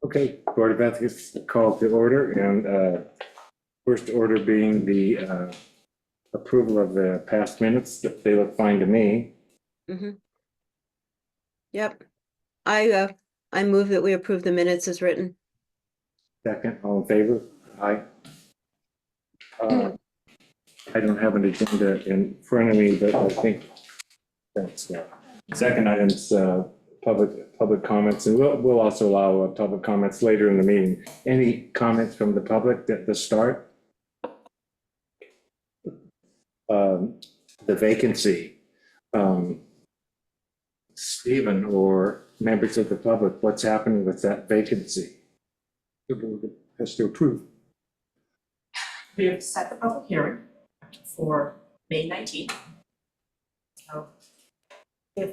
Okay, Board of Ethics called to order, and first order being the approval of the past minutes. They look fine to me. Mhm. Yep. I move that we approve the minutes as written. Second, all in favor? Aye. I don't have an agenda in front of me, but I think that's second item's public comments, and we'll also allow public comments later in the meeting. Any comments from the public at the start? The vacancy. Stephen or members of the public, what's happening with that vacancy? The board has to approve. We have set the public hearing for May 19th. So if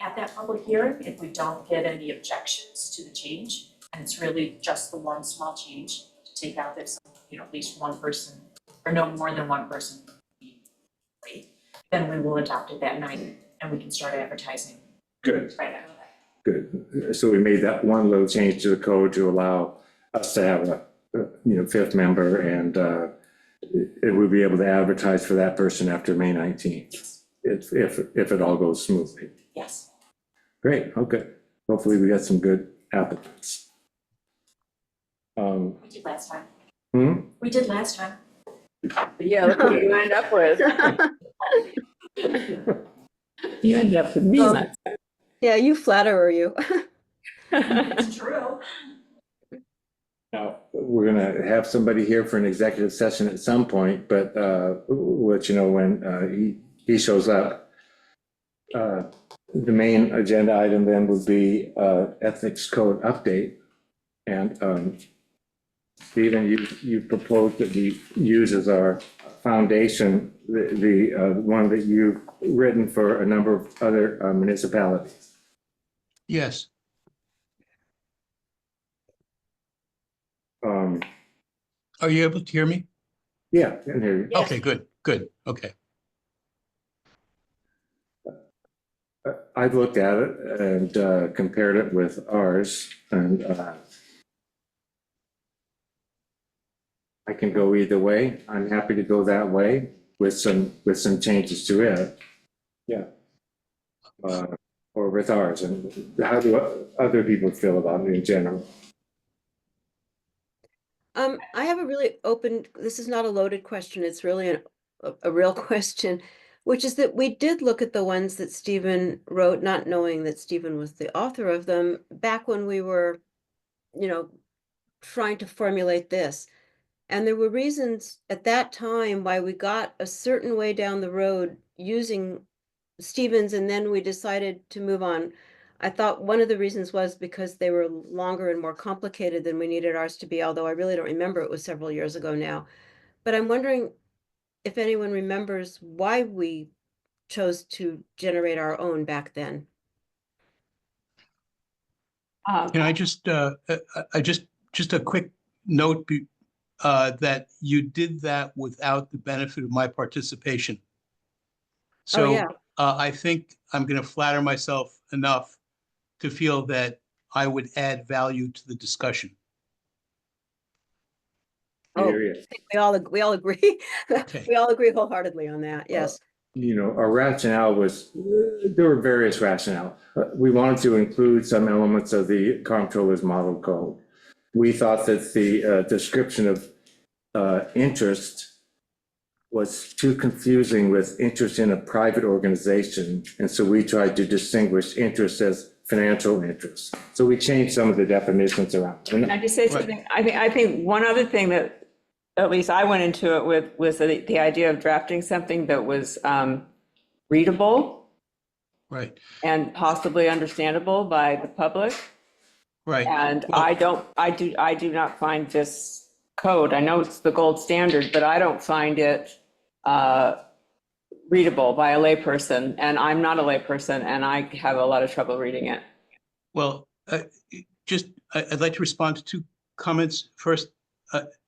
at that public hearing, if we don't get any objections to the change, and it's really just the one small change to take out this, at least one person or no more than one person, right? Then we will adopt it that night and we can start advertising. Good. Right after that. Good. So we made that one little change to the code to allow us to have a fifth member, and it would be able to advertise for that person after May 19th. Yes. If it all goes smoothly. Yes. Great. Okay. Hopefully we got some good applicants. We did last time. We did last time. Yeah, look what you end up with. You ended up with me. Yeah, you flatterer, you. It's true. Now, we're going to have somebody here for an executive session at some point, but we'll let you know when he shows up. The main agenda item then would be ethics code update. And Stephen, you proposed that we use as our foundation the one that you've written for a number of other municipalities. Yes. Are you able to hear me? Yeah, I can hear you. Yes. Okay, good. Okay. I've looked at it and compared it with ours, and I can go either way. I'm happy to go that way with some changes to it. Yeah. Or with ours. And how do other people feel about it in general? I have a really open, this is not a loaded question, it's really a real question, which is that we did look at the ones that Stephen wrote, not knowing that Stephen was the author of them, back when we were, trying to formulate this. And there were reasons at that time why we got a certain way down the road using Stephen's, and then we decided to move on. I thought one of the reasons was because they were longer and more complicated than we needed ours to be, although I really don't remember, it was several years ago now. But I'm wondering if anyone remembers why we chose to generate our own back then. Can I just a quick note that you did that without the benefit of my participation. So yeah. I think I'm going to flatter myself enough to feel that I would add value to the discussion. Oh, Area. I think we all agree. Okay. We all agree wholeheartedly on that. Yes. Our rationale was, there were various rationale. We wanted to include some elements of the comptroller's model code. We thought that the description of interest was too confusing with interest in a private organization. And so we tried to distinguish interest as financial interest. So we changed some of the definitions around. Can I just say something? I think one other thing that at least I went into it with was the idea of drafting something that was readable, Right. and possibly understandable by the public. Right. And Well, I do not find this code, I know it's the gold standard, but I don't find it readable by a layperson, and I'm not a layperson, and I have a lot of trouble reading it. Well, I'd like to respond to two comments. First,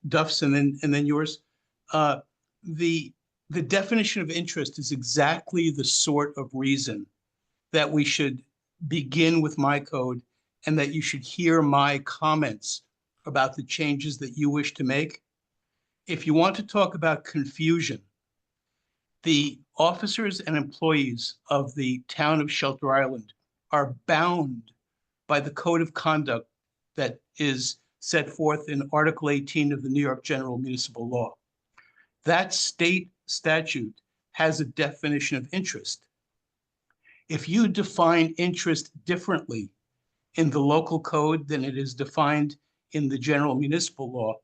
Duff's and then yours. The definition of interest is exactly the sort of reason that we should begin with my code and that you should hear my comments about the changes that you wish to make. If you want to talk about confusion, the officers and employees of the town of Shelter Island are bound by the code of conduct that is set forth in Article 18 of the New York General Municipal Law. That state statute has a definition of interest. If you define interest differently in the local code than it is defined in the general municipal law,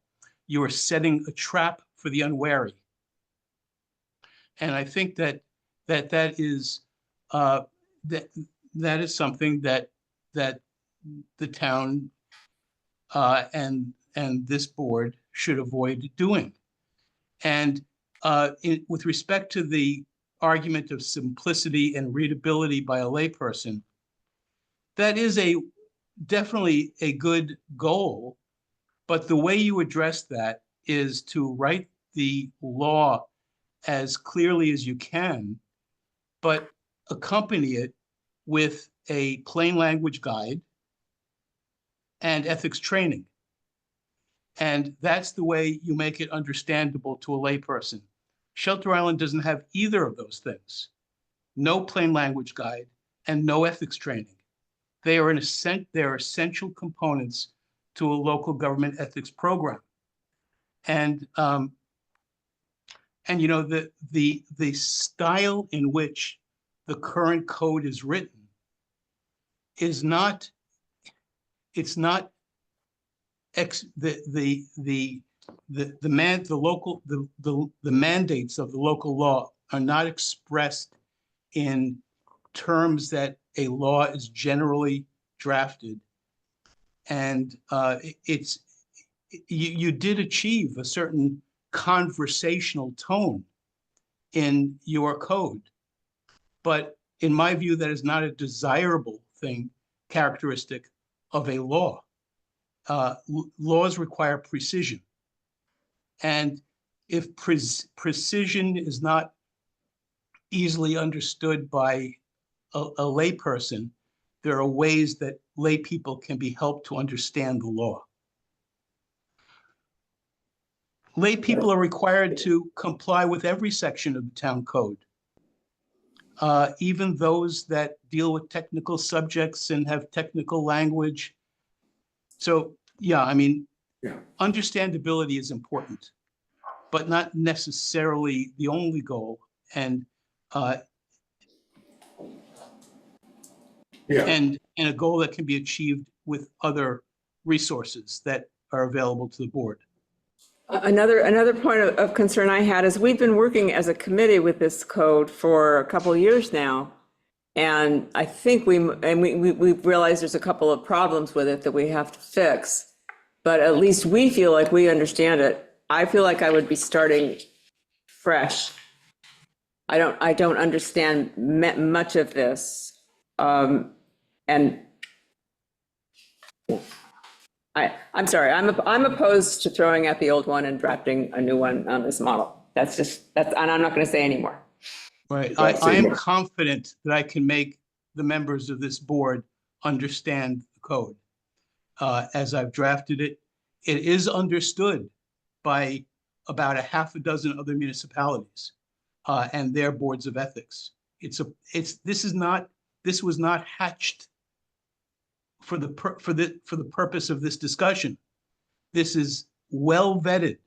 you are setting a trap for the unwary. And I think that is that is something that the town and this board should avoid doing. And with respect to the argument of simplicity and readability by a layperson, that is definitely a good goal, but the way you address that is to write the law as clearly as you can, but accompany it with a plain language guide and ethics training. And that's the way you make it understandable to a layperson. Shelter Island doesn't have either of those things. No plain language guide and no ethics training. They are essential components to a local government ethics program. And you know, the style in which the current code is written is not, it's not the mandates of the local law are not expressed in terms that a law is generally drafted. And you did achieve a certain conversational tone in your code, but in my view, that is not a desirable characteristic of a law. Laws require precision, and if precision is not easily understood by a layperson, there are ways that lay people can be helped to understand the law. Lay people are required to comply with every section of the town code, even those that deal with technical subjects and have technical language. So, yeah, I mean, understandability is important, but not necessarily the only goal. And and a goal that can be achieved with other resources that are available to the board. Another point of concern I had is we've been working as a committee with this code for a couple of years now. And I think we realized there's a couple of problems with it that we have to fix, but at least we feel like we understand it. I feel like I would be starting fresh. I don't understand much of this. And I'm sorry, I'm opposed to throwing out the old one and drafting a new one on this model. That's and I'm not going to say anymore. Right. I am confident that I can make the members of this board understand the code as I've drafted it. It is understood by about a half a dozen other municipalities and their boards of ethics. This was not hatched for the purpose of this discussion. This is well vetted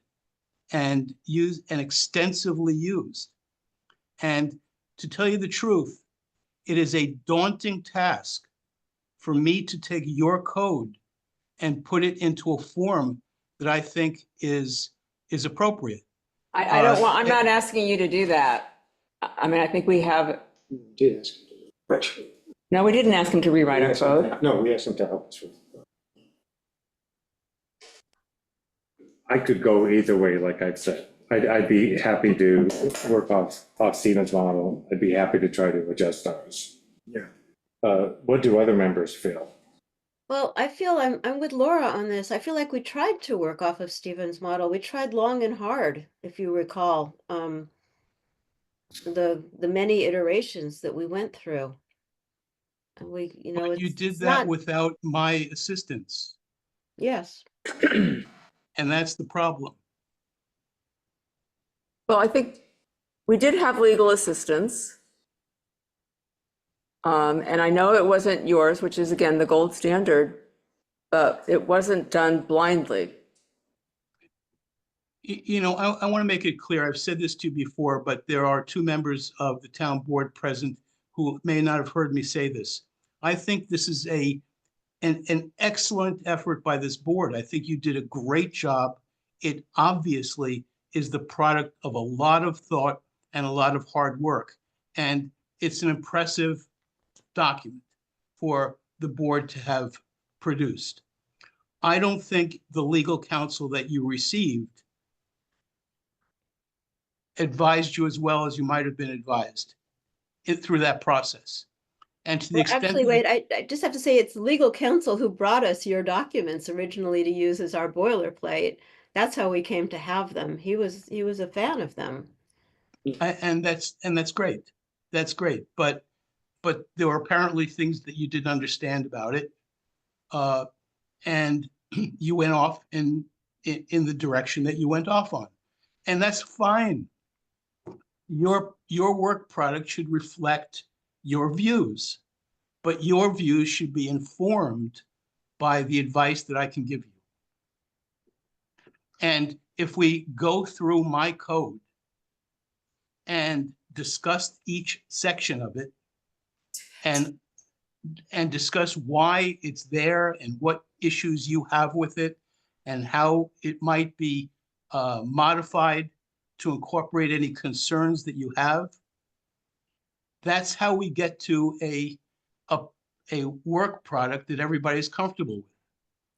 and used and extensively used. And to tell you the truth, it is a daunting task for me to take your code and put it into a form that I think is appropriate. I'm not asking you to do that. I mean, I think we have. Did ask him to refresh. No, we didn't ask him to rewrite our code. No, we asked him to help us with. I could go either way, like I've said. I'd be happy to work off Stephen's model. I'd be happy to try to adjust ours. Yeah. What do other members feel? Well, I feel I'm with Laura on this. I feel like we tried to work off of Stephen's model. We tried long and hard, if you recall, the many iterations that we went through. And we, you know, But you it's did it's that not, without my assistance, yes. and that's the problem. Well, I think we did have legal assistance. And I know it wasn't yours, which is again, the gold standard, but it wasn't done blindly. You know, I want to make it clear, I've said this to you before, but there are two members of the town board present who may not have heard me say this. I think this is an excellent effort by this board. I think you did a great job. It obviously is the product of a lot of thought and a lot of hard work. And it's an impressive document for the board to have produced. I don't think the legal counsel that you received advised you as well as you might have been advised through that process. And to the Well, extent actually, that wait, I just have to say it's legal counsel who brought us your documents originally to use as our boilerplate. That's how we came to have them. He was a fan of them. and that's great. That's great. But there were apparently things that you didn't understand about it. And you went off in the direction that you went off on. And that's fine. Your work product should reflect your views, but your views should be informed by the advice that I can give you. And if we go through my code and discuss each section of it and discuss why it's there and what issues you have with it and how it might be modified to incorporate any concerns that you have, that's how we get to a work product that everybody's comfortable with.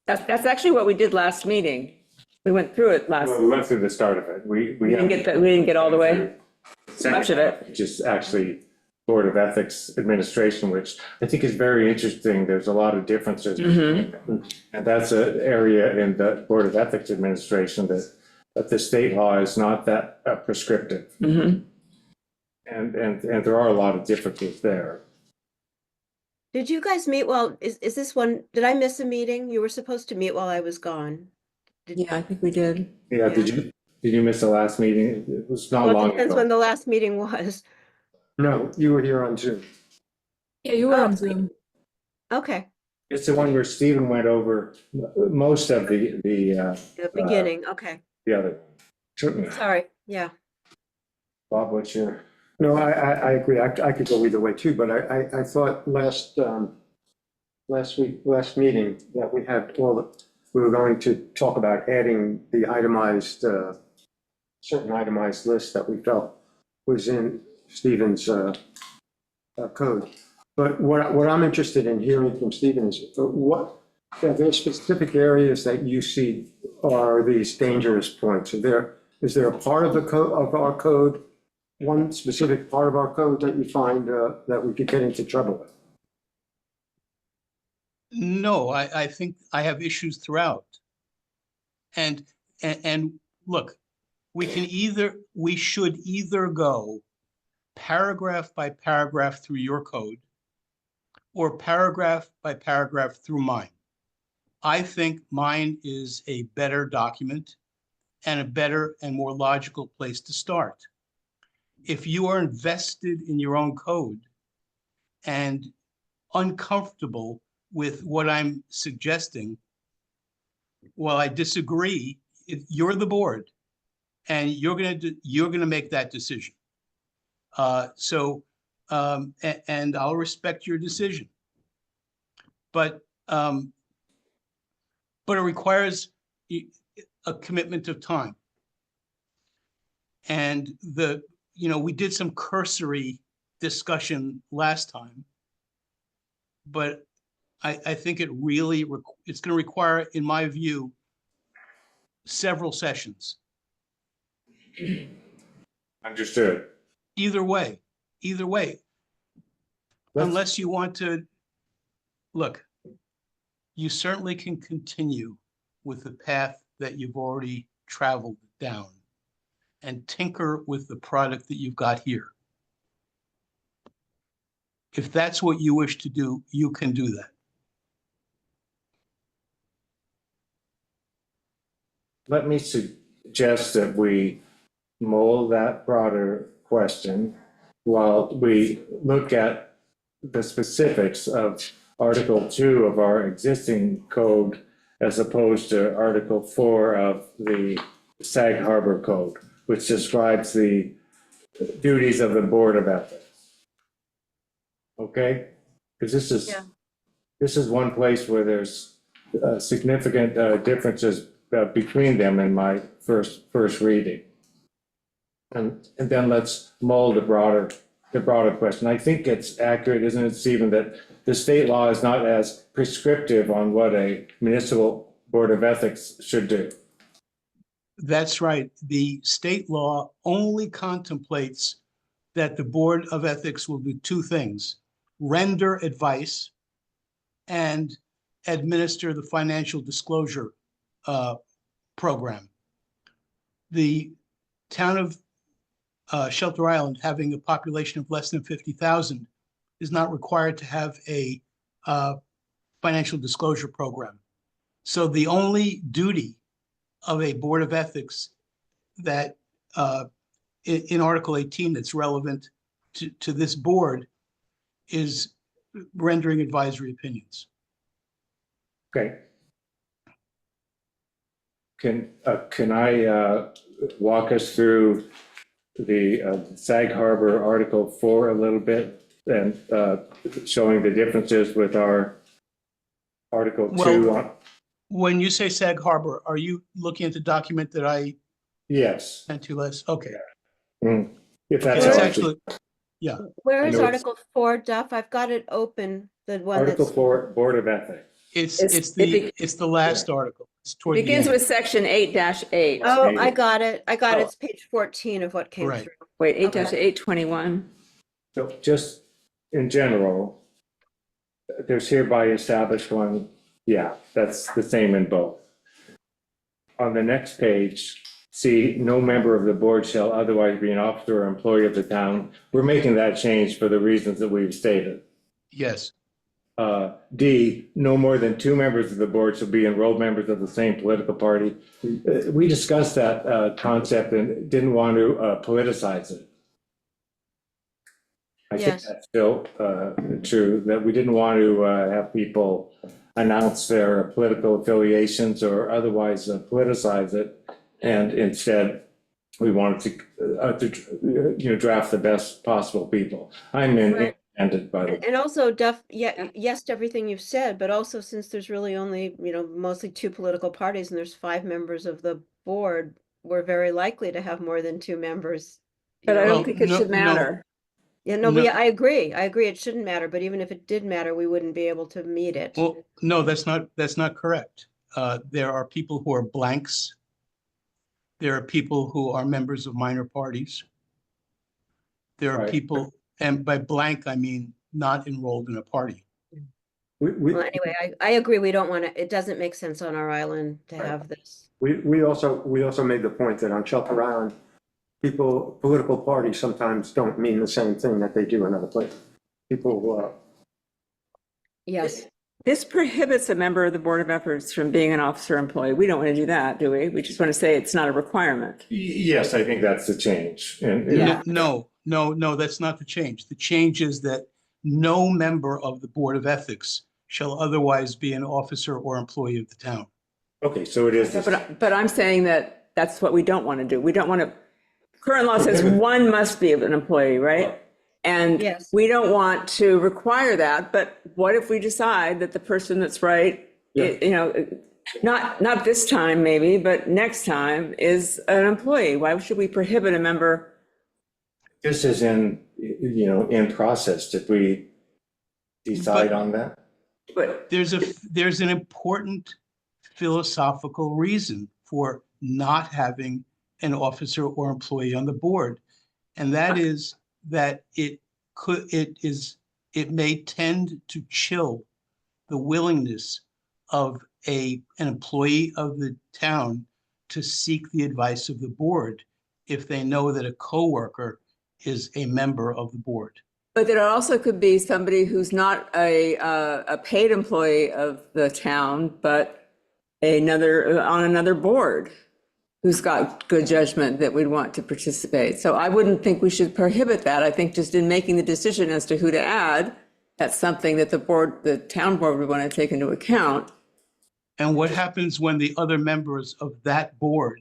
That's actually what we did last meeting. We went through it last, Well, we went through the start of it. We we didn't get all the way. Much of it. Which is actually Board of Ethics Administration, which I think is very interesting. There's a lot of differences. And that's an area in the Board of Ethics Administration that the state law is not that prescriptive. And there are a lot of differences there. Did you guys meet while, is this one, did I miss a meeting? You were supposed to meet while I was gone. Yeah, I think we did. Yeah, did you miss the last meeting? It was not Well, it long depends when ago. the last meeting was. No, you were here on Zoom. Yeah, you were Oh. on Zoom. Okay, It's the one where Stephen went over most of the the beginning, okay. other. Sorry, yeah. Bob, what's your? No, I agree. I could go either way too, but I thought last meeting that we were going to talk about adding the itemized, certain itemized list that we felt was in Stephen's code. But what I'm interested in hearing from Stephen is what, are there specific areas that you see are these dangerous points? Is there a part of the code, of our code, one specific part of our code that you find that we could get into trouble with? No, I think I have issues throughout. And look, we should either go paragraph by paragraph through your code or paragraph by paragraph through mine. I think mine is a better document and a better and more logical place to start. If you are invested in your own code and uncomfortable with what I'm suggesting, well, I disagree. You're the board, and you're gonna make that decision. And I'll respect your decision. But it requires a commitment of time. And we did some cursory discussion last time, but I think it's going to require, in my view, several sessions. Understood. Either way, unless you want to, look, you certainly can continue with the path that you've already traveled down and tinker with the product that you've got here. If that's what you wish to do, you can do that. Let me suggest that we mold that broader question while we look at the specifics of Article 2 of our existing code as opposed to Article 4 of the Sag Harbor Code, which describes the duties of the Board of Ethics. Okay? Because Yeah. this is one place where there's significant differences between them in my first reading. And then let's mold the broader question. I think it's accurate, isn't it, Stephen, that the state law is not as prescriptive on what a municipal Board of Ethics should do. That's right. The state law only contemplates that the Board of Ethics will do two things: render advice and administer the financial disclosure program. The town of Shelter Island, having a population of less than 50,000, is not required to have a financial disclosure program. So the only duty of a Board of Ethics that in Article 18 that's relevant to this board is rendering advisory opinions. Okay. Can I walk us through the Sag Harbor Article 4 a little bit and showing the differences with our Article 2 on? When you say Sag Harbor, are you looking at the document that I Yes. sent you last? Okay. If that's It's all right. actually, yeah, Where I is know it's- Article 4, Duff? I've got it open, the one Article that's. 4, Board of Ethics. it's the last article. It's toward the Begins end. with section 8-8. Oh, I got it. Oh. It's page 14 of what came Right. through. Wait, Okay. 8-821. So just in general, there's hereby established one, yeah, that's the same in both. On the next page, see, no member of the board shall otherwise be an officer or employee of the town. We're making that change for the reasons that we've stated. Yes, D, no more than 2 members of the board shall be enrolled members of the same political party. We discussed that concept and didn't want to politicize it. I think Yes. that's still true, that we didn't want to have people announce their political affiliations or otherwise politicize it. And instead, we wanted to draft the best possible people. I'm Right. independent, by the way. And also, Duff, yeah, yes to everything you've said, but also since there's really only, mostly 2 political parties and there's 5 members of the board, we're very likely to have more than 2 members. But I Well, don't think it no- should no. matter. Yeah, no, No. I agree. It shouldn't matter, but even if it did matter, we wouldn't be able to meet it. well, no, that's not correct. There are people who are blanks. There are people who are members of minor parties. There are Right. people, and by blank, I mean not enrolled in a party. Well, anyway, I agree. We don't want to, it doesn't make sense on our island to Right. have this. We also made the point that on Shelter Island, political parties sometimes don't mean the same thing that they do in other places. People, Yes, This prohibits a member of the Board of Ethics from being an officer or employee. We don't want to do that, do we? We just want to say it's not a requirement. Yes, I think that's the change. And Yeah. No, that's not the change. The change is that no member of the Board of Ethics shall otherwise be an officer or employee of the town. okay, so it is. But I'm saying that that's what we don't want to do. We don't want to, current law says one must be an employee, right? And Yes. we don't want to require that, but what if we decide that the person that's right, not this time maybe, but next time is an employee? Why should we prohibit a member? This is in process. Did we decide on that? But There's an important philosophical reason for not having an officer or employee on the board. And that is that it may tend to chill the willingness of an employee of the town to seek the advice of the board if they know that a coworker is a member of the board. But there also could be somebody who's not a paid employee of the town, but on another board who's got good judgment that we'd want to participate. So I wouldn't think we should prohibit that. I think just in making the decision as to who to add, that's something that the town board would want to take into account. And what happens when the other members of that board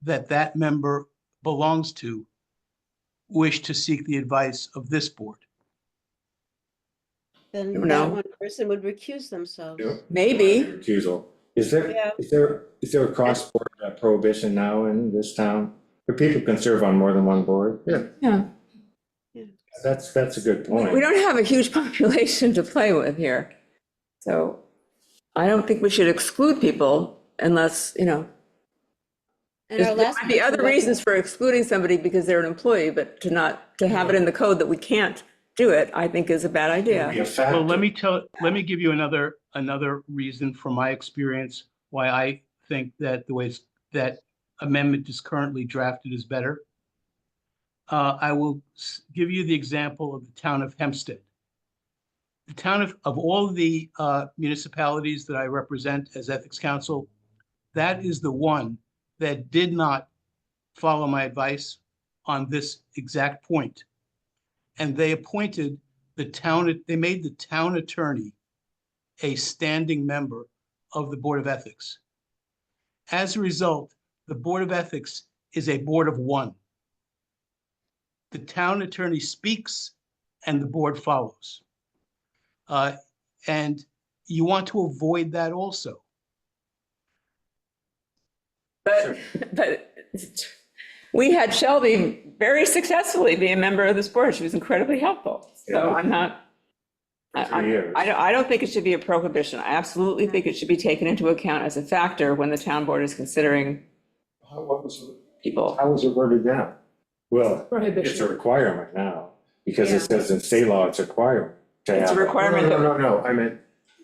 that member belongs to wish to seek the advice of this board? Then Don't that know. one person would recuse themselves. Maybe. Recusal. Is there, Yeah. is there a cross-board prohibition now in this town? Where people can serve on more than one board? Yeah. That's a good point. We don't have a huge population to play with here. So I don't think we should exclude people unless, And our there last might be other person- reasons for excluding somebody because they're an employee, but to have it in the code that we can't do it, I think is a bad idea. Be a factor. Well, let me give you another reason from my experience why I think that the way that amendment is currently drafted is better. I will give you the example of the town of Hempstead. The town of all the municipalities that I represent as Ethics Council, that is the one that did not follow my advice on this exact point. And they appointed they made the town attorney a standing member of the Board of Ethics. As a result, the Board of Ethics is a board of one. The town attorney speaks and the board follows. And you want to avoid that also. But we had Shelby very successfully be a member of this board. She was incredibly helpful. So I'm not, For years. I don't think it should be a prohibition. I absolutely think it should be taken into account as a factor when the town board is considering people. How was it worded now? Well, it's a Prohibition. requirement now, because it says in state law, it's a requirement. to It's a have requirement that No, I meant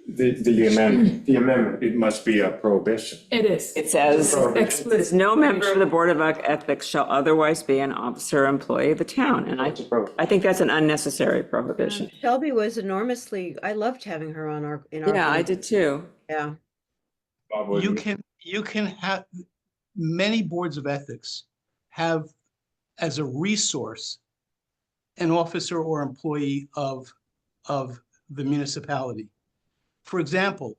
The amendment, the amendment. it must be a prohibition. It is. it says, Explicit. "Says no member of the Board of Ethics shall otherwise be an officer or employee of the town." And It's a prohibition. I think that's an unnecessary prohibition. Shelby was enormously, I loved having her on in our. Yeah, I group. did too. Yeah. Bob, what do You can have, many boards of ethics have as a resource an officer or employee of the municipality. For example,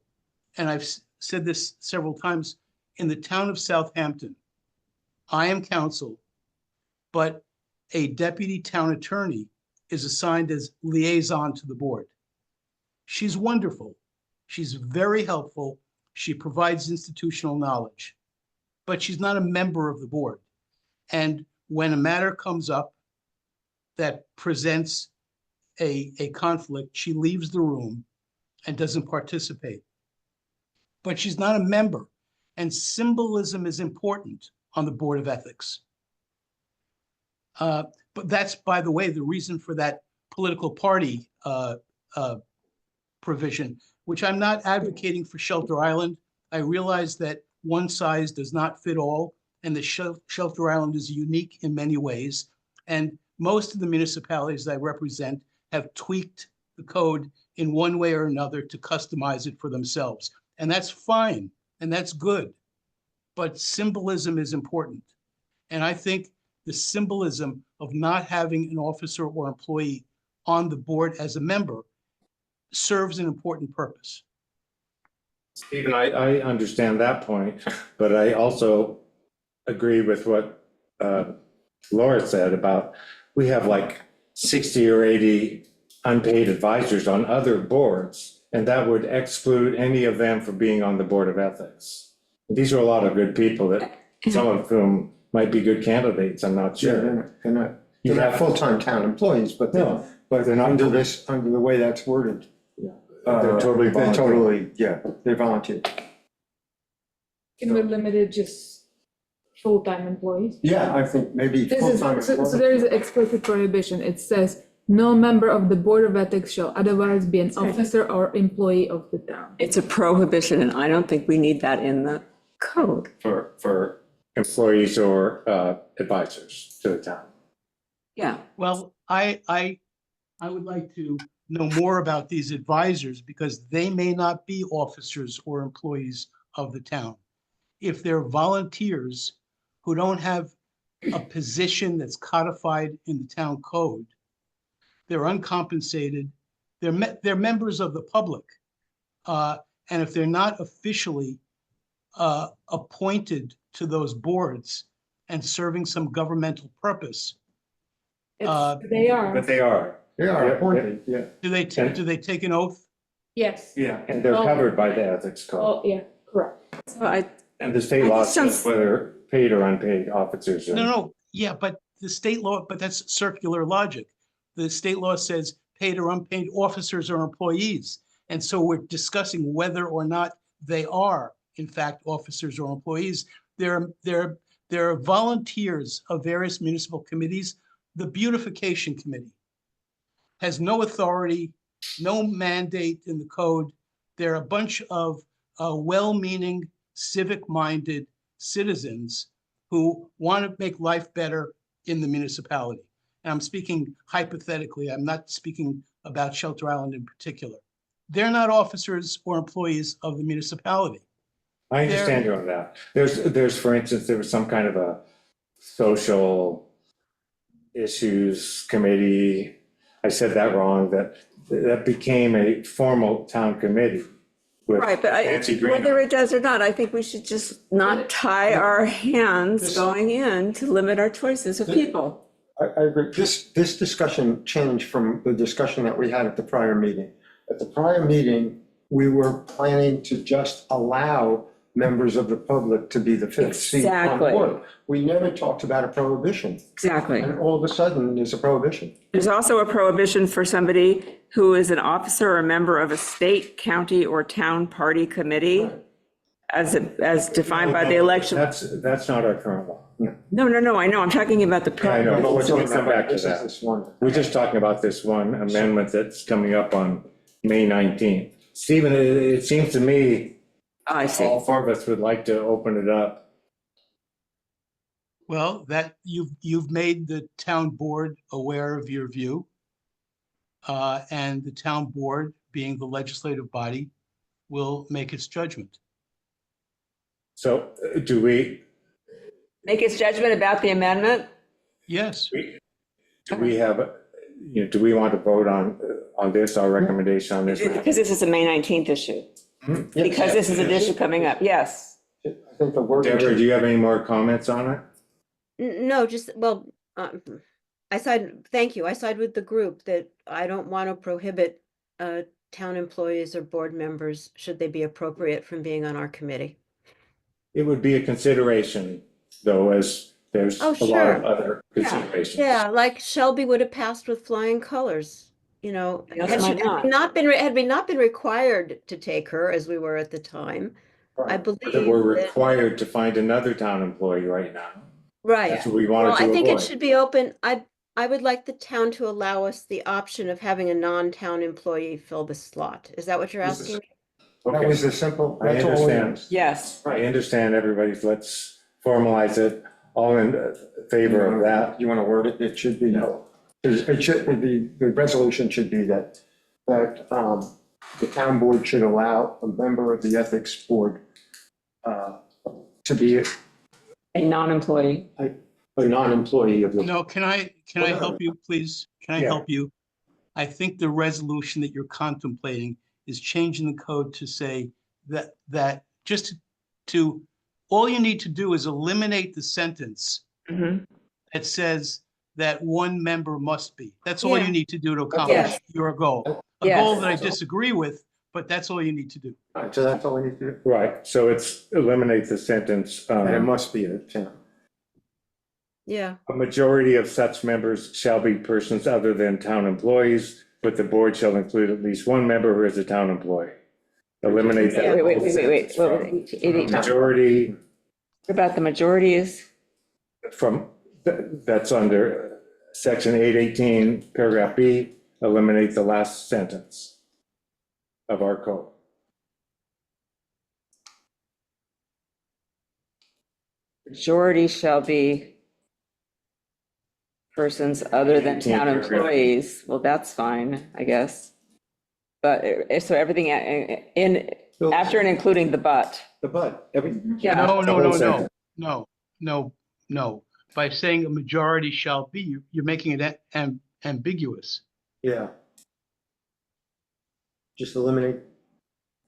and I've said this several times, in the town of Southampton, I am counsel, but a deputy town attorney is assigned as liaison to the board. She's wonderful. She's very helpful. She provides institutional knowledge, but she's not a member of the board. And when a matter comes up that presents a conflict, she leaves the room and doesn't participate. But she's not a member, and symbolism is important on the Board of Ethics. But that's, by the way, the reason for that political party provision, which I'm not advocating for Shelter Island. I realize that one size does not fit all, and the Shelter Island is unique in many ways. And most of the municipalities I represent have tweaked the code in one way or another to customize it for themselves. And that's fine, and that's good. But symbolism is important. And I think the symbolism of not having an officer or employee on the board as a member serves an important purpose. Stephen, I understand that point, but I also agree with what Laura said about, we have like 60 or 80 unpaid advisors on other boards, and that would exclude any of them from being on the Board of Ethics. These are a lot of good people that, some of whom might be good candidates, I'm not Yeah, sure. they're You not have- full-time town employees, but No, they're not under the way that's worded. They're totally They're voluntary. totally, yeah, they're volunteer. Can we limit it just full-time employees? Yeah, I think maybe This full-time is, so employees. there is an explicit prohibition. It says, no member of the Board of Ethics shall otherwise be an officer or employee of the town. It's a prohibition, and I don't think we need that in the code. For employees or advisors to the town. Yeah. Well, I I would like to know more about these advisors because they may not be officers or employees of the town. If they're volunteers who don't have a position that's codified in the town code, they're uncompensated, they're members of the public. And if they're not officially appointed to those boards and serving some governmental purpose, They are, But they are. They are appointed, yeah. do they take an oath? yes. Yeah, and they're covered by the ethics code. Oh, yeah, correct. So I, And the state I law just says don't- whether paid or unpaid officers. No, yeah, but the state law, but that's circular logic. The state law says paid or unpaid officers or employees. And so we're discussing whether or not they are, in fact, officers or employees. They're volunteers of various municipal committees. The beautification committee has no authority, no mandate in the code. They're a bunch of well-meaning, civic-minded citizens who want to make life better in the municipality. And I'm speaking hypothetically, I'm not speaking about Shelter Island in particular. They're not officers or employees of the municipality. I understand you on that. There's, for instance, there was some kind of a social issues committee. I said that wrong, that became a formal town committee. with right, but Nancy Green. whether it does or not, I think we should just not tie our hands going in to limit our choices of people. I agree. This discussion changed from the discussion that we had at the prior meeting. At the prior meeting, we were planning to just allow members of the public to be the fifth seat on Exactly. board. We never talked about a prohibition, Exactly. and all of a sudden, there's a prohibition. There's also a prohibition for somebody who is an officer or a member of a state, county, or town party committee as defined by the election. That's not our current law. No, I know, I'm talking about the I know, but prohibition. we'll come back to This is that. this one. We're just talking about this one amendment that's coming up on May 19th. Stephen, it seems to me I see. all four of us would like to open it up. Well, that you've made the town board aware of your view. And the town board, being the legislative body, will make its judgment. So do we Make its judgment about the amendment? Yes, have, do we want to vote on this, our recommendation on this? Because this is a May 19th issue. Yes. Because this is an issue coming up, yes. I think the word. Deborah, do you have any more comments on it? No, just, well, thank you. I side with the group that I don't want to prohibit town employees or board members, should they be appropriate, from being on our committee. It would be a consideration, though, as there's Oh, a lot of sure. other considerations. Yeah, like Shelby would have passed with flying colors, you know. Yes, Had why she not? had we not been required to take her, as we were at the time, I believe That we're that, required to find another town employee right now. right. That's what we Well, wanted to I think it avoid. should be open. I would like the town to allow us the option of having a non-town employee fill the slot. Is that what you're This is- asking? That was the simple, I that's all it understand. is. Yes. I understand everybody's, let's formalize it, all in favor of that. You want to word it, it should be, it should, the resolution should be that the town board should allow a member of the ethics board to be A non-employee. a non-employee of the. no, can I help you, please? Can I Yeah. help you? I think the resolution that you're contemplating is changing the code to say that just to, all you need to do is eliminate the sentence Mhm. that says that one member must be. That's all Yeah. you need to do to accomplish Yes. your goal. A Yes. goal that I disagree with, but that's all you need to do. Right, so that's all we need to do. Right, so it's eliminate the sentence, And it must be a town. Yeah, a majority of such members shall be persons other than town employees, but the board shall include at least one member who is a town employee. Eliminate that. Wait. whole sentence What from was it? Majority What about the majority is? from, that's under section 818, paragraph B, eliminate the last sentence of our code. Majority shall be persons other than 18 town paragraph. employees, well, that's fine, I guess. But, so everything after and including the but. The but, every, Yeah. No, The no, whole no, no, sentence. no. By saying a majority shall be, you're making it ambiguous. yeah. Just eliminate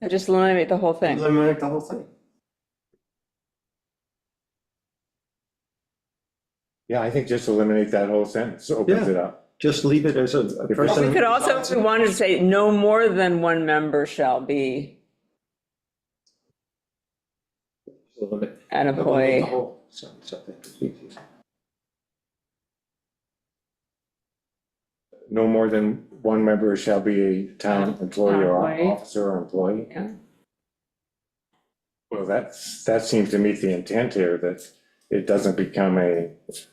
Just eliminate the whole thing. the whole thing. Yeah, I think just eliminate that whole sentence, opens Yeah. it up. Just leave it as a we person. We could also, if we wanted to say, no more than one member shall be Eliminate an the employee. whole sentence, I think is easy. No more than one member shall be a town employee or Employee. officer or employee. Yeah. Well, that seems to meet the intent here, that it doesn't become a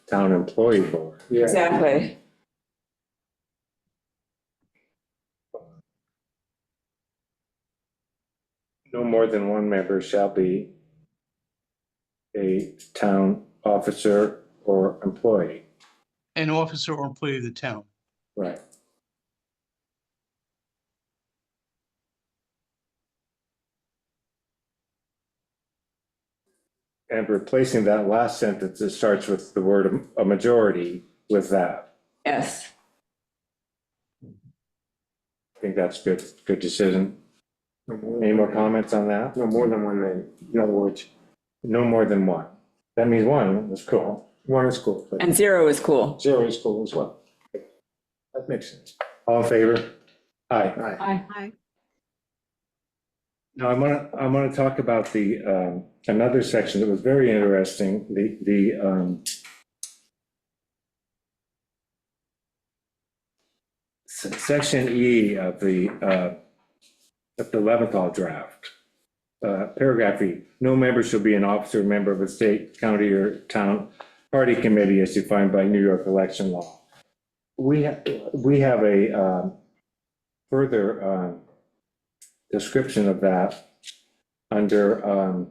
town employee board. Yeah. Exactly. No more than one member shall be a town officer or employee. An officer or employee of the town. Right. And replacing that last sentence, it starts with the word a majority with that. Yes. I think that's good decision. No more- Any more comments on that? No more than one name. In other words, No more than one. That means one, that's cool. one is cool, but And 0 is cool. 0 is cool as well. That makes sense. All in favor? Aye. Aye. Hi. Now, I want to talk about the, another section that was very interesting, section E of the Leventhal draft. Paragraph E, no member shall be an officer or member of a state, county, or town party committee as defined by New York election law. We have a further description of that under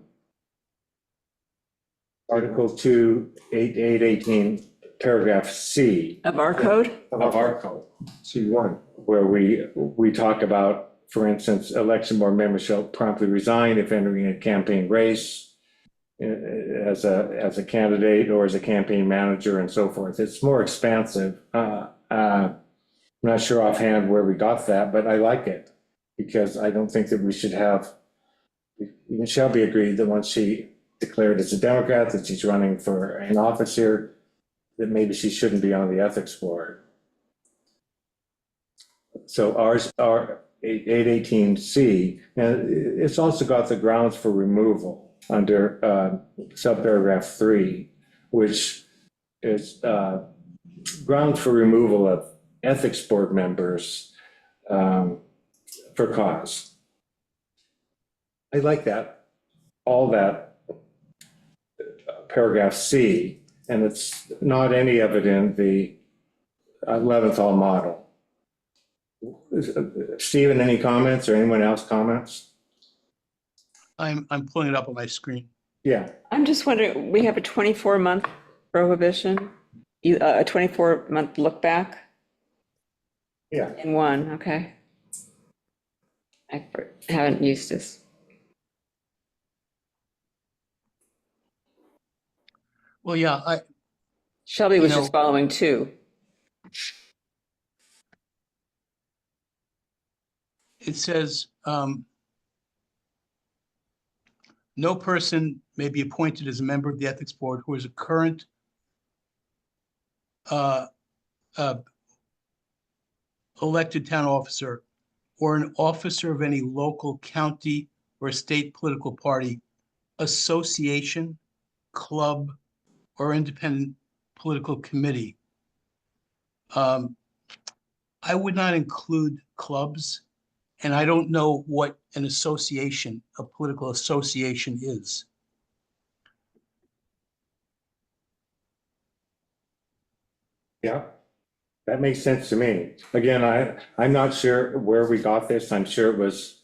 Article 2, 818, paragraph C Of our code? of our code, C1. where we talk about, for instance, election board members shall promptly resign if entering a campaign race as a candidate or as a campaign manager and so forth. It's more expansive. I'm not sure offhand where we got that, but I like it because I don't think that we should have, it shall be agreed that once she declared as a Democrat that she's running for an office here, that maybe she shouldn't be on the ethics board. So our 818C, and it's also got the grounds for removal under subparagraph 3, which is grounds for removal of ethics board members for cause. I like that, all that paragraph C, and it's not any of it in the Leventhal model. Stephen, any comments or anyone else comments? I'm pulling it up on my screen. Yeah, I'm just wondering, we have a 24-month prohibition, a 24-month look back yeah. in one, okay. I haven't used this. Well, yeah, Shelby was You know- just following 2. it says, no person may be appointed as a member of the ethics board who is a current elected town officer or an officer of any local, county, or state political party, association, club, or independent political committee. I would not include clubs, and I don't know what an association, a political association is. Yeah, that makes sense to me. Again, I'm not sure where we got this. I'm sure it was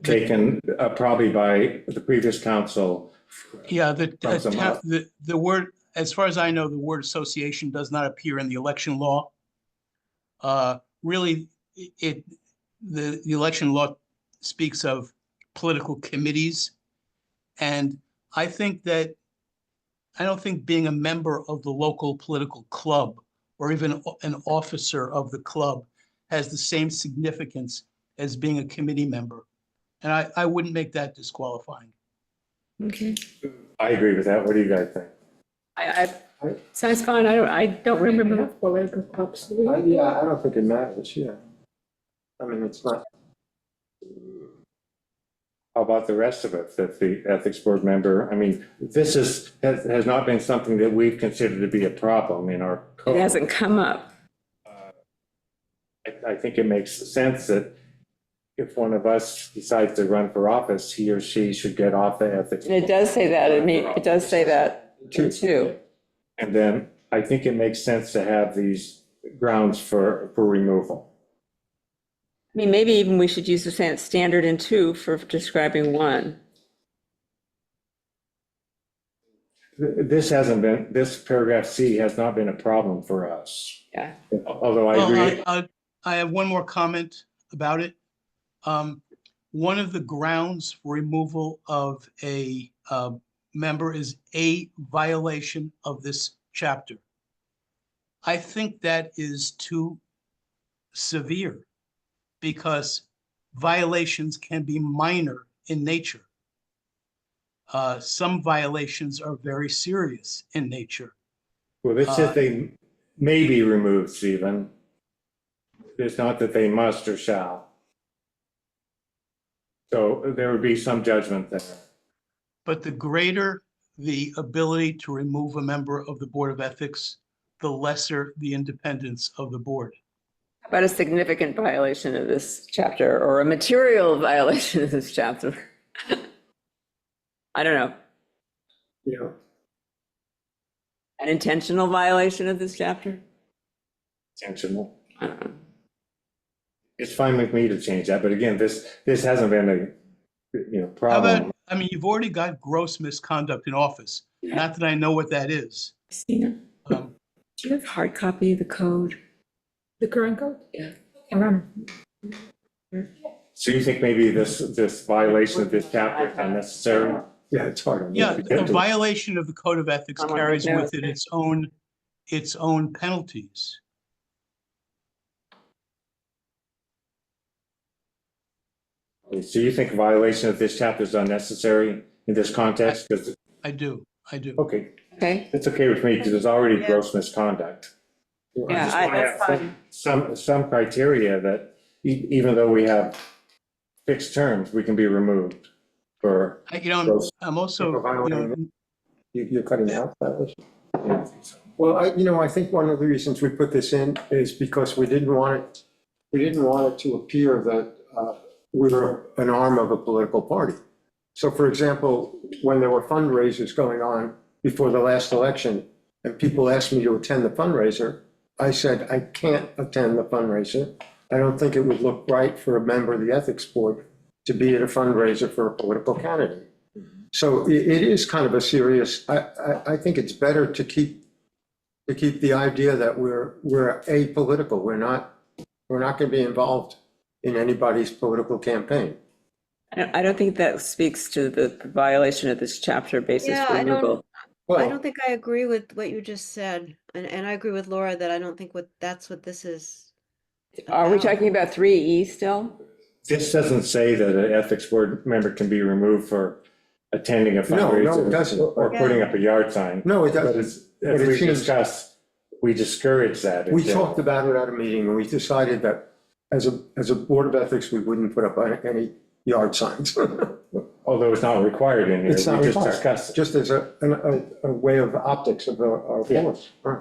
taken probably by the previous council. Yeah, From some the word, as far as I know, the word association does not appear in the election law. Really, the election law speaks of political committees. And I don't think being a member of the local political club or even an officer of the club has the same significance as being a committee member. And I wouldn't make that disqualifying. Okay. I agree with that. What do you guys think? Sounds fine. I don't remember. Political clubs. do we? Yeah, I don't think it matters, yeah. I mean, it's not, How about the rest of it, that the ethics board member, I mean, this has not been something that we've considered to be a problem in our code. It hasn't come up. I think it makes sense that if one of us decides to run for office, he or she should get off the ethics. And it does say that. I mean, it does say that too. And then I think it makes sense to have these grounds for removal. I mean, maybe even we should use the standard in 2 for describing 1. This paragraph C has not been a problem for us. Yeah. Although I Well, agree. I have one more comment about it. One of the grounds for removal of a member is a violation of this chapter. I think that is too severe because violations can be minor in nature. Some violations are very serious in nature. Well, this says they may be removed, Stephen. It's not that they must or shall. So there would be some judgment there. But the greater the ability to remove a member of the Board of Ethics, the lesser the independence of the board. About a significant violation of this chapter or a material violation of this chapter. I don't know. you know, An intentional violation of this chapter? Intentional. I don't know. It's fine with me to change that, but again, this hasn't been a, How problem. about, I mean, you've already got gross misconduct in office. Not that I know what that is. Christina, Um, do you have hard copy of the code? The current code? Yeah. So you think maybe this violation of this chapter is unnecessary? yeah, it's hard. on me Yeah, to a get to. violation of the Code of Ethics Someone carries take with notes. it its own penalties. So you think a violation of this chapter is unnecessary in this context? 'Cause- I do. okay, Okay, it's okay with me because there's already gross misconduct. I yeah, just wanna that's have fine. some criteria that even though we have fixed terms, we can be removed for. I'm also, You're cutting out that was. Well, I think one of the reasons we put this in is because we didn't want it to appear that we were an arm of a political party. So for example, when there were fundraisers going on before the last election and people asked me to attend the fundraiser, I said, I can't attend the fundraiser. I don't think it would look right for a member of the ethics board to be at a fundraiser for a political candidate. So it is kind of a serious, I think it's better to keep the idea that we're apolitical. We're not going to be involved in anybody's political campaign. I don't think that speaks to the violation of this chapter basis Yeah, for I don't- removal. I Well, don't think I agree with what you just said, and I agree with Laura that I don't think that's what this is. Are we about. talking about 3E still? This doesn't say that an ethics board member can be removed for attending a No, no, it fundraiser doesn't. or putting up a yard sign. no, it But doesn't. as But it we seems- discussed, we discourage that. in We general. talked about it at a meeting and we decided that as a board of ethics, we wouldn't put up any yard signs. Although it's not required in here, we It's not just required, discussed it. just as a way of optics of our Yeah. force. Right.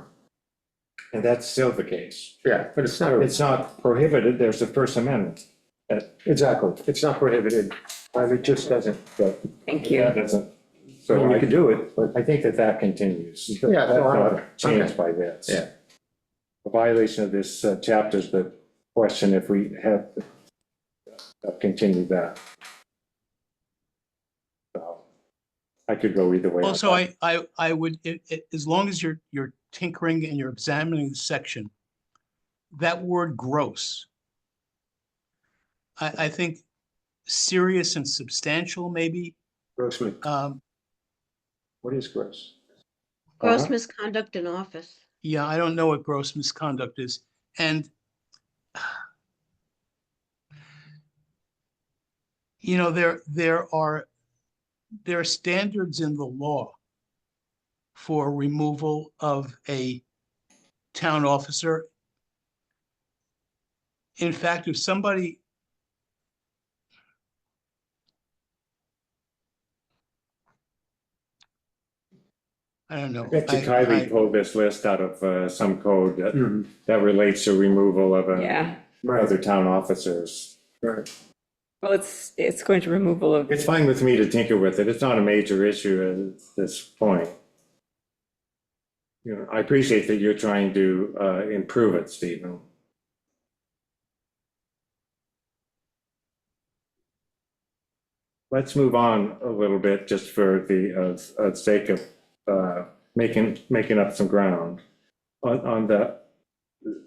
And that's still the case. Yeah, but it's not, It's not prohibited, there's the First Amendment. exactly, it's not prohibited, it just doesn't. Thank you. That doesn't, So so you I could do it, but I think that continues. Yeah, That's so I- not changed by this. Yeah. A violation of this chapter is the question if we have continued that. So, I could go either way. on Also, that. I would, as long as you're tinkering and you're examining the section, that word gross, I think serious and substantial maybe, Gross, what is gross? Gross Uh-huh. misconduct in office. yeah, I don't know what gross misconduct is. And you know, there are standards in the law for removal of a town officer. In fact, if somebody, I don't know. I bet you Kylie pulled this list out of some code Mhm. that relates to removal of Yeah, other town officers. Right. well, it's going to removal of, It's fine with me to tinker with it. It's not a major issue at this point. You know, I appreciate that you're trying to improve it, Stephen. Let's move on a little bit just for the sake of making up some ground. On the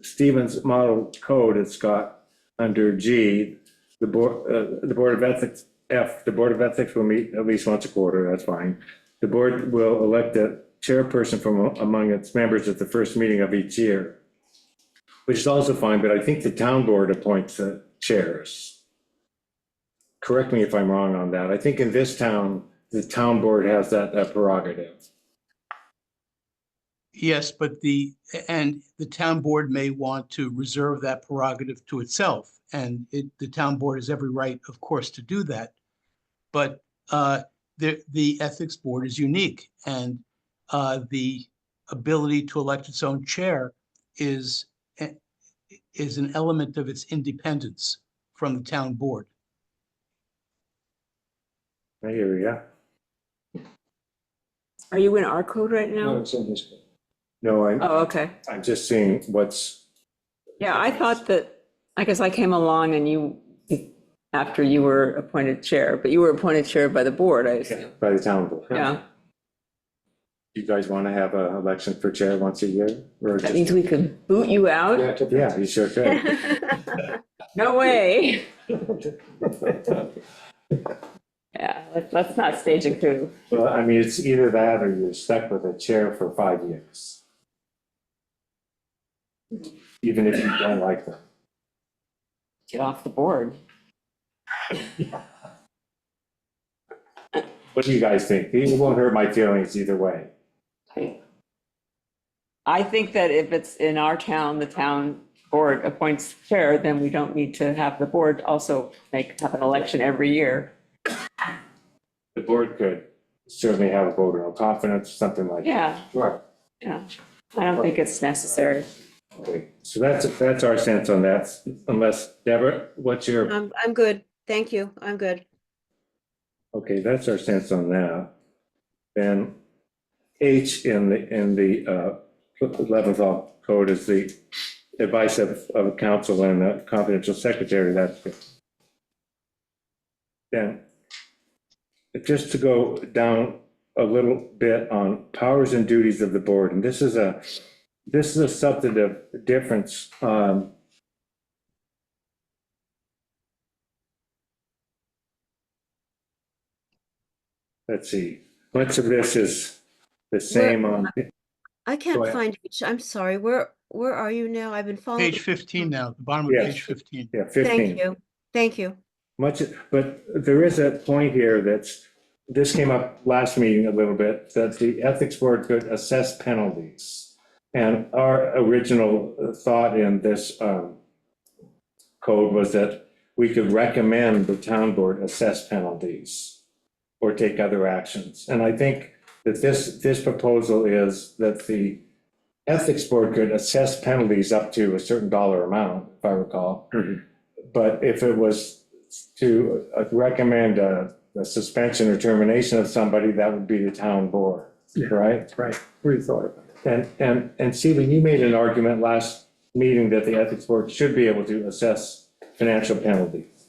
Stevens Model Code, it's got under G, the Board of Ethics, F, the Board of Ethics will meet at least once a quarter, that's fine. The board will elect a chairperson from among its members at the first meeting of each year, which is also fine, but I think the town board appoints the chairs. Correct me if I'm wrong on that. I think in this town, the town board has that prerogative. Yes, but the town board may want to reserve that prerogative to itself. And the town board has every right, of course, to do that. But the ethics board is unique, and the ability to elect its own chair is an element of its independence from the town board. I hear you. are you in our code right No, now? it's in his. No, Oh, okay. I'm just seeing what's, Yeah, I thought that, I guess I came along and you, after you were appointed chair, but you were appointed chair by the board, I assume. by the town board. Yeah, You guys want to have an election for chair once a year? Or that just- means we could boot you out? Yeah, you sure could. No way. Yeah, let's not stage a coup. Well, I mean, it's either that or you're stuck with a chair for 5 years. Even if you don't like them. Get off the board. What do you guys think? It won't hurt my feelings either way. I think that if it's in our town, the town board appoints chair, then we don't need to have the board also have an election every year. The board could certainly have a vote of no confidence, something like that. Yeah, Right. yeah. I don't think it's necessary. Okay. So that's our sense on that, unless, Deborah, what's your, I'm good. Thank you. I'm good. okay, that's our sense on that. Then H in the 11th law code is the advice of counsel and a confidential secretary, that's good. Then, just to go down a little bit on powers and duties of the board, and this is a substantive difference. Let's see, much of this is the same on, I Go can't ahead. find each, I'm sorry, where are you now? I've been following. Page 15 now, the bottom of Yeah. page 15. yeah, 15. Thank you. Thank you. Much, but there is a point here this came up last meeting a little bit, that the ethics board could assess penalties. And our original thought in this code was that we could recommend the town board assess penalties or take other actions. And I think that this proposal is that the ethics board could assess penalties up to a certain dollar amount, if I recall. Mhm. But if it was to recommend a suspension or termination of somebody, that would be the town board, Yeah. right? Right, we thought about it. And Stephen, you made an argument last meeting that the ethics board should be able to assess financial penalties.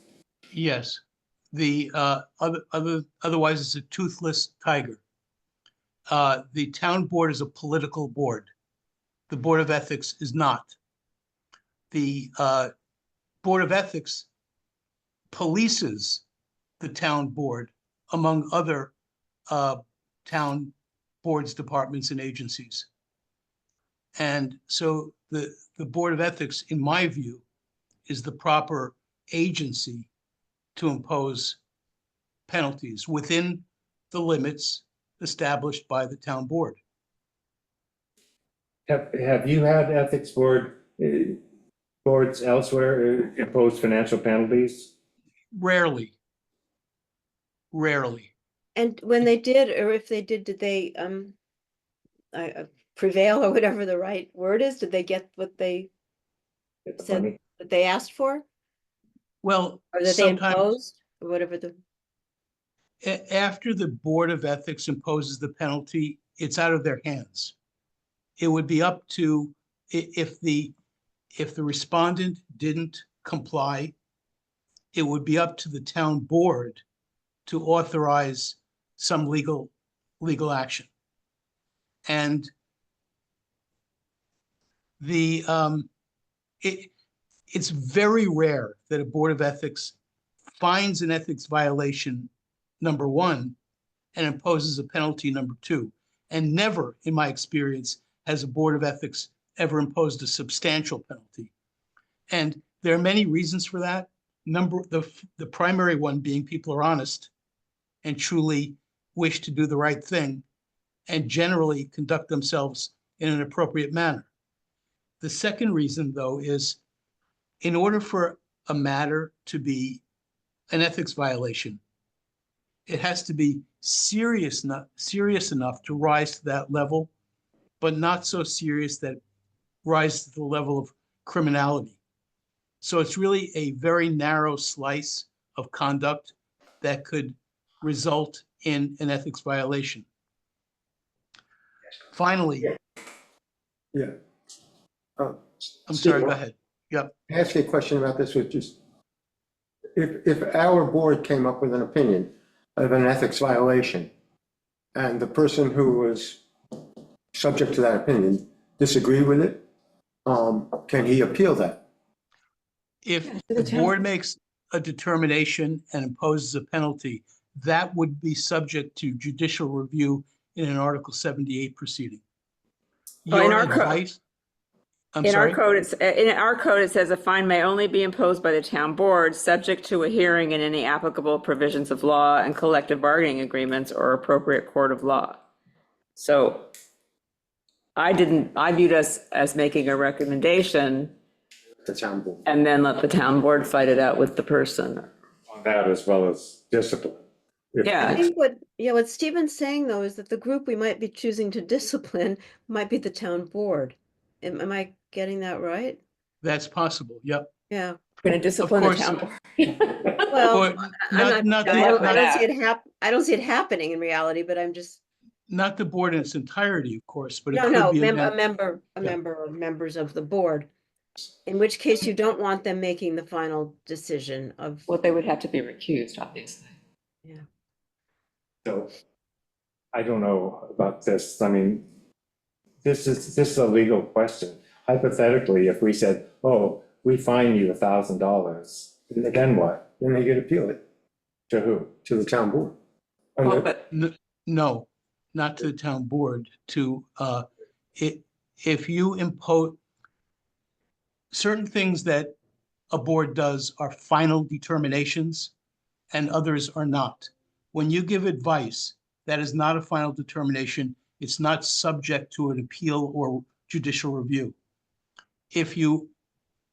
Yes, the otherwise it's a toothless tiger. The town board is a political board. The Board of Ethics is not. The Board of Ethics polices the town board, among other town boards, departments, and agencies. And so the Board of Ethics, in my view, is the proper agency to impose penalties within the limits established by the town board. Have you had ethics boards elsewhere impose financial penalties? Rarely. And when they did, or if they did they prevail, or whatever the right word is? Did they get what they Get the said money? that they asked for, Well, or that they sometimes imposed, or whatever the? after the Board of Ethics imposes the penalty, it's out of their hands. It would be up to, if the respondent didn't comply, it would be up to the town board to authorize some legal action. And it's very rare that a Board of Ethics finds an ethics violation, number one, and imposes a penalty, number two. And never, in my experience, has a Board of Ethics ever imposed a substantial penalty. And there are many reasons for that. The primary one being people are honest and truly wish to do the right thing and generally conduct themselves in an appropriate manner. The second reason, though, is in order for a matter to be an ethics violation, it has to be serious enough to rise to that level, but not so serious that it rises to the level of criminality. So it's really a very narrow slice of conduct that could result in an ethics violation. Finally, Yeah. I'm sorry, go ahead. Yep. I asked you a question about this, which is, if our board came up with an opinion of an ethics violation, and the person who was subject to that opinion disagreed with it, can he appeal that? If the board makes a determination and imposes a penalty, that would be subject to judicial review in an Article 78 proceeding. Well, in Your our code- advice, I'm In our sorry, code, it says a fine may only be imposed by the town board, subject to a hearing and any applicable provisions of law and collective bargaining agreements or appropriate court of law. So I viewed us as making a recommendation The town board. and then let the town board fight it out with the person. On that as well as discipline. If- I Yeah, think what Stephen's saying though is that the group we might be choosing to discipline might be the town board. Am I getting that right? that's possible, yep. Yeah, we're going to discipline the course. town board. well, Or I'm not I don't the see it I don't see it happening in reality, but I'm just, not the board in its entirety, of course, but it no, could be. a member or members of the board. In which case you don't want them making the final decision of, Well, they would have to be recused, obviously. So, I don't know about this, I mean, this is a legal question. Hypothetically, if we said, oh, we fine you $1,000, then what? Then they get appeal it To who? to the town board. Well, Under- but No, not to the town board, if you impose certain things that a board does are final determinations and others are not. When you give advice, that is not a final determination. It's not subject to an appeal or judicial review. If you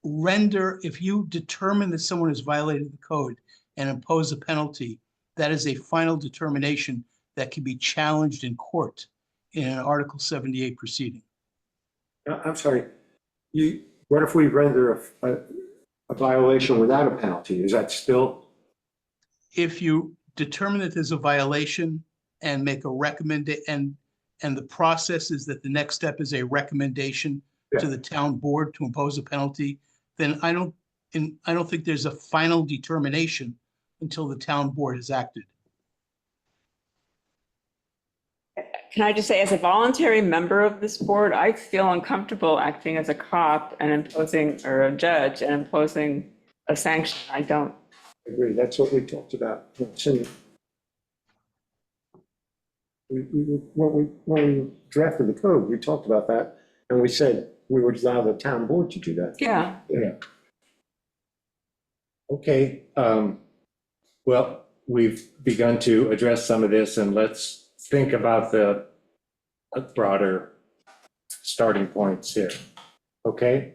determine that someone has violated the code and impose a penalty, that is a final determination that can be challenged in court in an Article 78 proceeding. I'm sorry, what if we render a violation without a penalty? Is that still? If you determine that there's a violation and make a recommendation, and the process is that the next step is a recommendation to the town board to impose a penalty, then I don't think there's a final determination until the town board has acted. can I just say, as a voluntary member of this board, I feel uncomfortable acting as a cop and imposing, or a judge and imposing a sanction. I don't. I agree, that's what we talked about. When we drafted the code, we talked about that, and we said we would allow the town board to do that. Yeah. Yeah. Okay, well, we've begun to address some of this, and let's think about the broader starting points here, okay?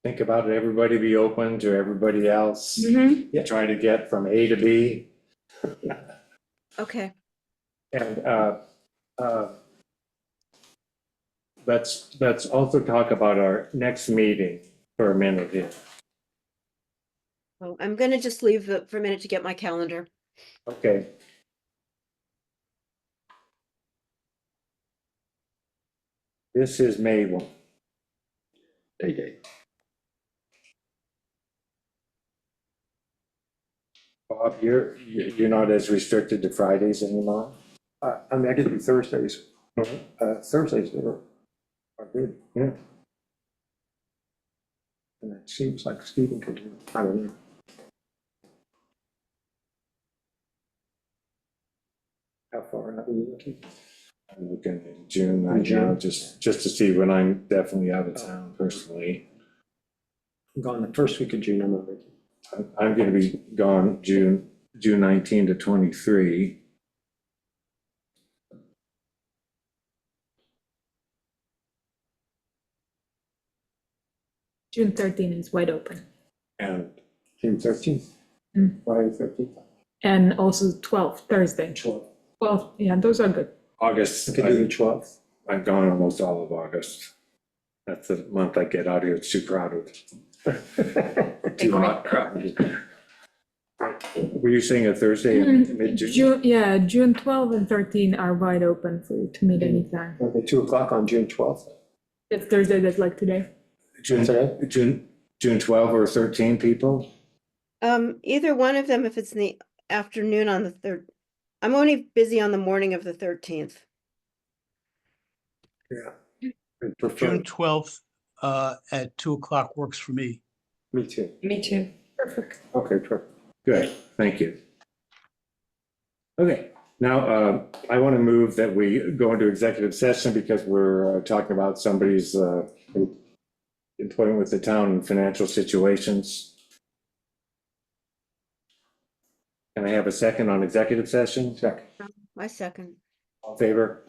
Think about it, everybody be open to everybody else, Mhm. try to get from A to B. Okay, And let's also talk about our next meeting for a minute here. well, I'm gonna just leave it for a minute to get my calendar. Okay. This is May 1. Bob, you're not as restricted to Fridays anymore? I mean, I could do Thursdays. Thursdays are good. Yeah. And it seems like Stephen could do, I don't know. How far out are you looking? I'm looking at June, In June? just to see when I'm definitely out of town personally. I'm gone the first week of June, I'm over. I'm gonna be gone June 19 to 23. June 13 is wide open. And June 13th, Mm. Friday 13th, And also 12th, Thursday. 12th. Well, yeah, those are good. August, I could do the 12th. I'm gone almost all of August. That's the month I get out here, it's too crowded. Too hot. Were you saying a Thursday in mid-June? June, yeah, June 12 and 13 are wide open for you to meet anytime. Okay, 2 o'clock on June 12th. It's Thursday, that's like today. June 12 or 13 people? Either one of them, if it's in the afternoon on the third, I'm only busy on the morning of the 13th. Yeah. I prefer, June 12th at 2 o'clock works for me. me too. Me too. Perfect. Okay, perfect. Good, thank you. Okay, now I want to move that we go into executive session because we're talking about somebody's employment with the town and financial situations. Can I have a second on executive session? Second. My second. All in favor?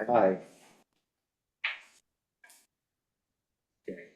Aye. Okay.